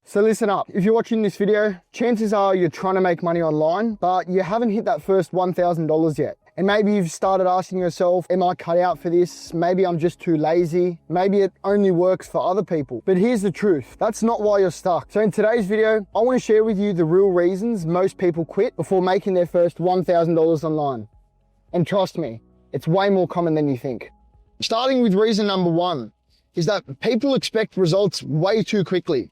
So listen up, if you're watching this video, chances are you're trying to make money online, but you haven't hit that first $1,000 yet. And maybe you've started asking yourself, am I cut out for this? Maybe I'm just too lazy. Maybe it only works for other people. But here's the truth, that's not why you're stuck. So in today's video, I want to share with you the real reasons most people quit before making their first $1,000 online. And trust me, it's way more common than you think. Starting with reason number one is that people expect results way too quickly.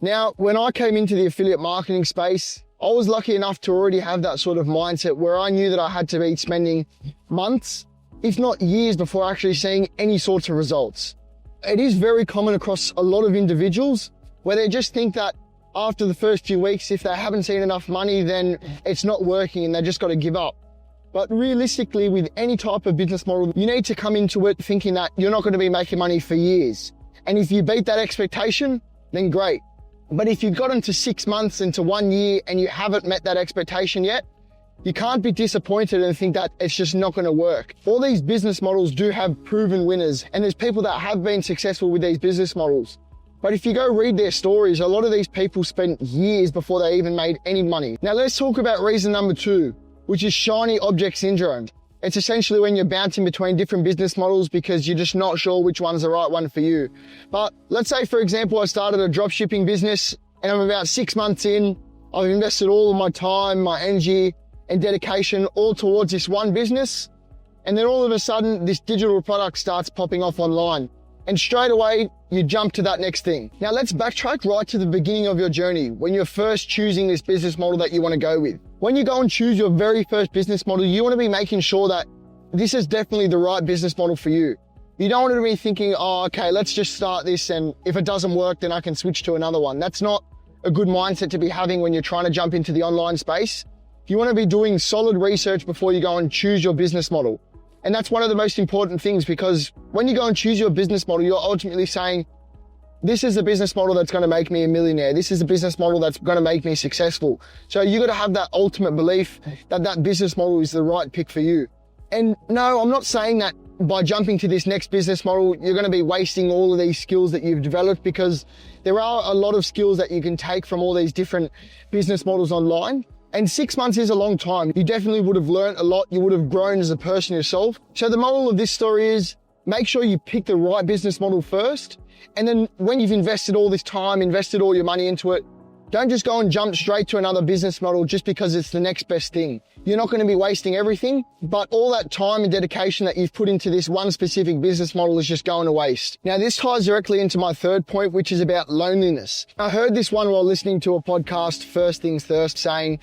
Now, when I came into the affiliate marketing space, I was lucky enough to already have that sort of mindset where I knew that I had to be spending months, if not years, before actually seeing any sorts of results. It is very common across a lot of individuals where they just think that after the first few weeks, if they haven't seen enough money, then it's not working and they just got to give up. But realistically, with any type of business model, you need to come into it thinking that you're not going to be making money for years. And if you beat that expectation, then great. But if you've got into 6 months, into 1 year, and you haven't met that expectation yet, you can't be disappointed and think that it's just not going to work. All these business models do have proven winners, and there's people that have been successful with these business models. But if you go read their stories, a lot of these people spent years before they even made any money. Now let's talk about reason number two, which is shiny object syndrome. It's essentially when you're bouncing between different business models because you're just not sure which one's the right one for you. But let's say, for example, I started a drop shipping business and I'm about 6 months in. I've invested all of my time, my energy and dedication all towards this one business. And then all of a sudden, this digital product starts popping off online. And straight away, you jump to that next thing. Now let's backtrack right to the beginning of your journey when you're first choosing this business model that you want to go with. When you go and choose your very first business model, you want to be making sure that this is definitely the right business model for you. You don't want to be thinking, oh, okay, let's just start this and if it doesn't work, then I can switch to another one. That's not a good mindset to be having when you're trying to jump into the online space. You want to be doing solid research before you go and choose your business model. And that's one of the most important things, because when you go and choose your business model, you're ultimately saying, this is the business model that's going to make me a millionaire. This is the business model that's going to make me successful. So you got to have that ultimate belief that that business model is the right pick for you. And no, I'm not saying that by jumping to this next business model, you're going to be wasting all of these skills that you've developed, because there are a lot of skills that you can take from all these different business models online. And 6 months is a long time. You definitely would have learned a lot. You would have grown as a person yourself. So the moral of this story is make sure you pick the right business model first. And then when you've invested all this time, invested all your money into it, don't just go and jump straight to another business model just because it's the next best thing. You're not going to be wasting everything, but all that time and dedication that you've put into this one specific business model is just going to waste. Now, this ties directly into my third point, which is about loneliness. I heard this one while listening to a podcast, First Things First, saying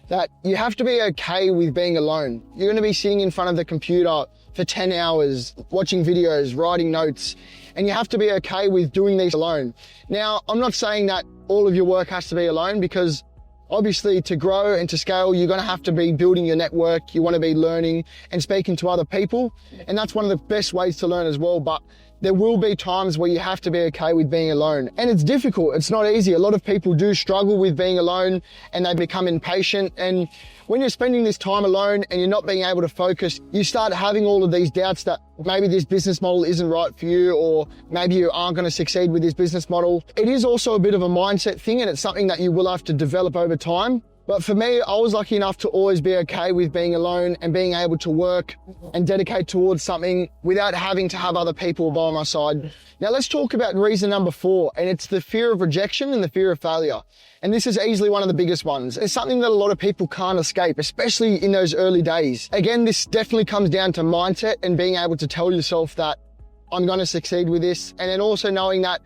that you have to be okay with being alone. You're going to be sitting in front of the computer for 10 hours, watching videos, writing notes, and you have to be okay with doing these alone. Now, I'm not saying that all of your work has to be alone, because obviously to grow and to scale, you're going to have to be building your network. You want to be learning and speaking to other people. And that's one of the best ways to learn as well. But there will be times where you have to be okay with being alone. And it's difficult. It's not easy. A lot of people do struggle with being alone and they become impatient. And when you're spending this time alone and you're not being able to focus, you start having all of these doubts that maybe this business model isn't right for you, or maybe you aren't going to succeed with this business model. It is also a bit of a mindset thing, and it's something that you will have to develop over time. But for me, I was lucky enough to always be okay with being alone and being able to work and dedicate towards something without having to have other people by my side. Now let's talk about reason number 4, and it's the fear of rejection and the fear of failure. And this is easily one of the biggest ones. It's something that a lot of people can't escape, especially in those early days. Again, this definitely comes down to mindset and being able to tell yourself that I'm going to succeed with this. And then also knowing that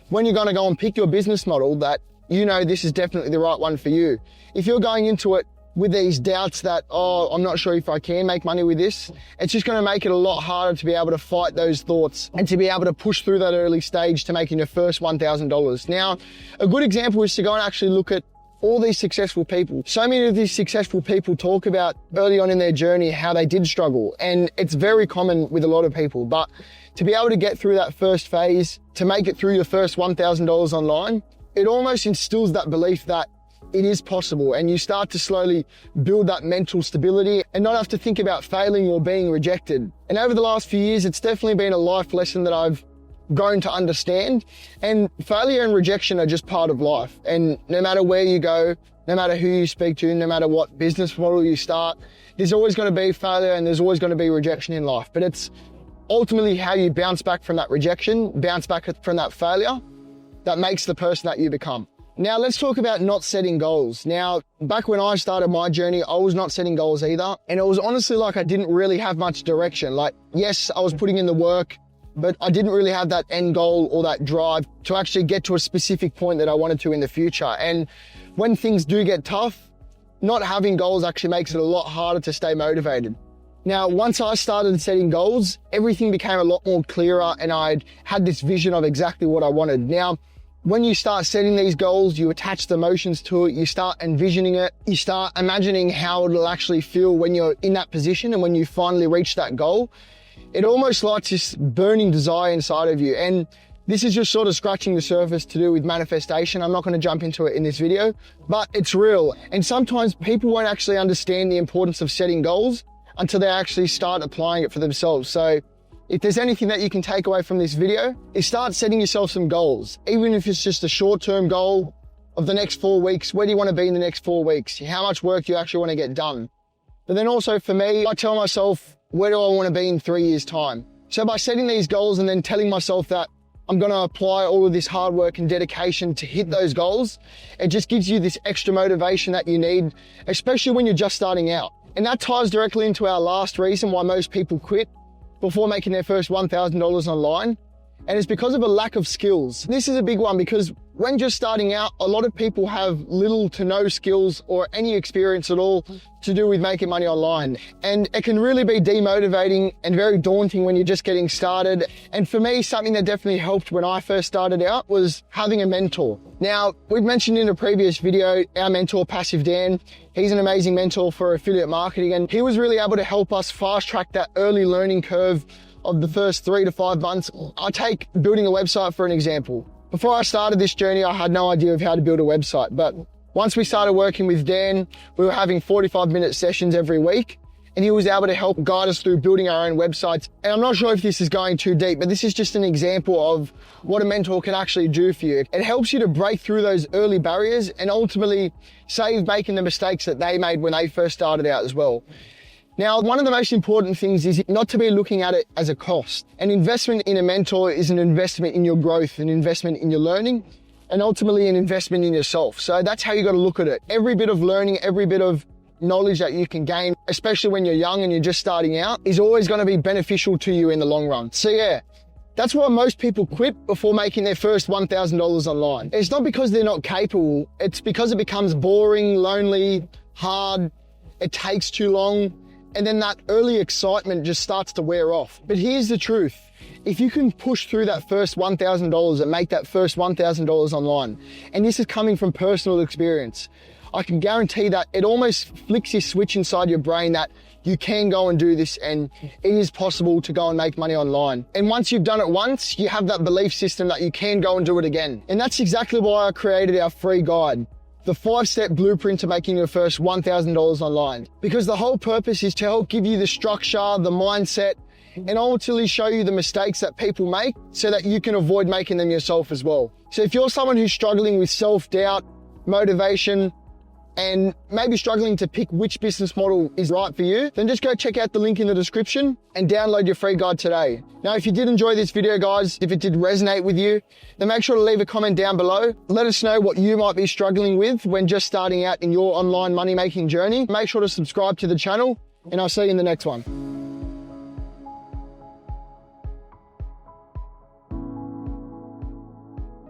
when you're going to go and pick your business model, that you know this is definitely the right one for you. If you're going into it with these doubts that, oh, I'm not sure if I can make money with this, it's just going to make it a lot harder to be able to fight those thoughts and to be able to push through that early stage to making your first $1,000. Now, a good example is to go and actually look at all these successful people. So many of these successful people talk about early on in their journey how they did struggle, and it's very common with a lot of people. But to be able to get through that first phase, to make it through your first $1,000 online, it almost instills that belief that it is possible, and you start to slowly build that mental stability and not have to think about failing or being rejected. And over the last few years, it's definitely been a life lesson that I've grown to understand. And failure and rejection are just part of life. And no matter where you go, no matter who you speak to, no matter what business model you start, there's always going to be failure and there's always going to be rejection in life. But it's ultimately how you bounce back from that rejection, bounce back from that failure, that makes the person that you become. Now let's talk about not setting goals. Now, back when I started my journey, I was not setting goals either. And it was honestly like I didn't really have much direction. Like, yes, I was putting in the work, but I didn't really have that end goal or that drive to actually get to a specific point that I wanted to in the future. And when things do get tough, not having goals actually makes it a lot harder to stay motivated. Now, once I started setting goals, everything became a lot more clearer and I had this vision of exactly what I wanted. Now, when you start setting these goals, you attach the emotions to it, you start envisioning it, you start imagining how it'll actually feel when you're in that position and when you finally reach that goal. It almost lights this burning desire inside of you. And this is just sort of scratching the surface to do with manifestation. I'm not going to jump into it in this video, but it's real. And sometimes people won't actually understand the importance of setting goals until they actually start applying it for themselves. So if there's anything that you can take away from this video, is start setting yourself some goals. Even if it's just a short-term goal of the next 4 weeks, where do you want to be in the next 4 weeks? How much work do you actually want to get done? But then also for me, I tell myself, where do I want to be in 3 years' time? So by setting these goals and then telling myself that I'm going to apply all of this hard work and dedication to hit those goals, it just gives you this extra motivation that you need, especially when you're just starting out. And that ties directly into our last reason why most people quit before making their first $1,000 online. And it's because of a lack of skills. This is a big one because when just starting out, a lot of people have little to no skills or any experience at all to do with making money online. And it can really be demotivating and very daunting when you're just getting started. And for me, something that definitely helped when I first started out was having a mentor. Now, we've mentioned in a previous video, our mentor, Passive Dan, he's an amazing mentor for affiliate marketing. And he was really able to help us fast track that early learning curve of the first 3 to 5 months. I take building a website for an example. Before I started this journey, I had no idea of how to build a website. But once we started working with Dan, we were having 45-minute sessions every week, and he was able to help guide us through building our own websites. And I'm not sure if this is going too deep, but this is just an example of what a mentor can actually do for you. It helps you to break through those early barriers and ultimately save making the mistakes that they made when they first started out as well. Now, one of the most important things is not to be looking at it as a cost. An investment in a mentor is an investment in your growth, an investment in your learning, and ultimately an investment in yourself. So that's how you got to look at it. Every bit of learning, every bit of knowledge that you can gain, especially when you're young and you're just starting out, is always going to be beneficial to you in the long run. So yeah, that's why most people quit before making their first $1,000 online. It's not because they're not capable, it's because it becomes boring, lonely, hard, it takes too long. And then that early excitement just starts to wear off. But here's the truth. If you can push through that first $1,000 and make that first $1,000 online, and this is coming from personal experience, I can guarantee that it almost flicks this switch inside your brain that you can go and do this and it is possible to go and make money online. And once you've done it once, you have that belief system that you can go and do it again. And that's exactly why I created our free guide, the 5-step blueprint to making your first $1,000 online. Because the whole purpose is to help give you the structure, the mindset, and ultimately show you the mistakes that people make so that you can avoid making them yourself as well. So if you're someone who's struggling with self-doubt, motivation, and maybe struggling to pick which business model is right for you, then just go check out the link in the description and download your free guide today. Now, if you did enjoy this video, guys, if it did resonate with you, then make sure to leave a comment down below. Let us know what you might be struggling with when just starting out in your online money-making journey. Make sure to subscribe to the channel, and I'll see you in the next one.